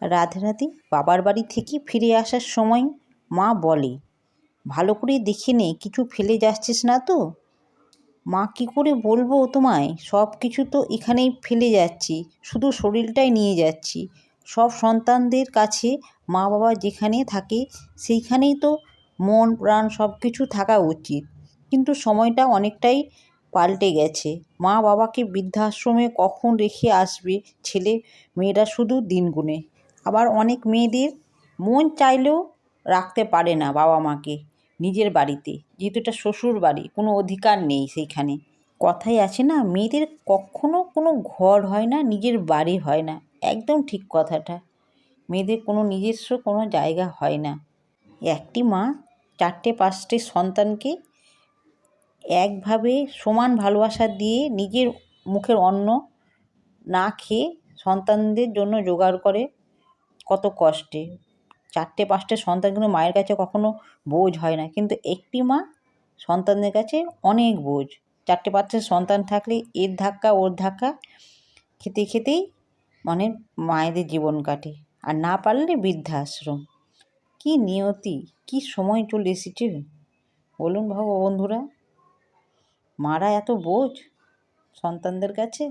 রাধারাধি বাবার বাড়ি থেকে ফিরে আসার সময় মা বলে, ভালো করে দেখে নে, কিছু ফেলে যাচ্ছিস না তো? মা কী করে বলবো তোমায়, সব কিছু তো এখানেই ফেলে যাচ্ছি, শুধু শরীরটাই নিয়ে যাচ্ছি। সব সন্তানদের কাছে মা বাবা যেখানে থাকে সেইখানেই তো মন প্রাণ সব কিছু থাকা উচিত, কিন্তু সময়টা অনেকটাই পাল্টে গেছে। মা বাবাকে বৃদ্ধাশ্রমে কখন রেখে আসবে ছেলে মেয়েরা শুধু দিন গুনে। আবার অনেক মেয়েদের মন চাইলেও রাখতে পারে না বাবা মাকে নিজের বাড়িতে, যেহেতু এটা শ্বশুর বাড়ি, কোনো অধিকার নেই সেইখানে। কথায় আছে না, মেয়েদের কখনো কোনো ঘর হয় না, নিজের বাড়ি হয় না। একদম ঠিক কথাটা। মেয়েদের কোনো নিজস্ব কোনো জায়গা হয় না। একটি মা 4টে-5টে সন্তানকে একভাবে সমান ভালোবাসা দিয়ে নিজের মুখের অন্ন না খেয়ে সন্তানদের জন্য জোগাড় করে কত কষ্টে। 4টে-5টে সন্তান কিন্তু মায়ের কাছে কখনো বোঝ হয় না, কিন্তু একটি মা সন্তানদের কাছে অনেক বোঝ। 4টে-5টে সন্তান থাকলে এর ধাক্কা ওর ধাক্কা খেতে খেতেই মানে মায়েদের জীবন কাটে, আর না পারলে বৃদ্ধাশ্রম। কী নিয়তি, কী সময় চলে এসেছে বলুন বন্ধুরা। মারা এত বোঝ সন্তানদের কাছে।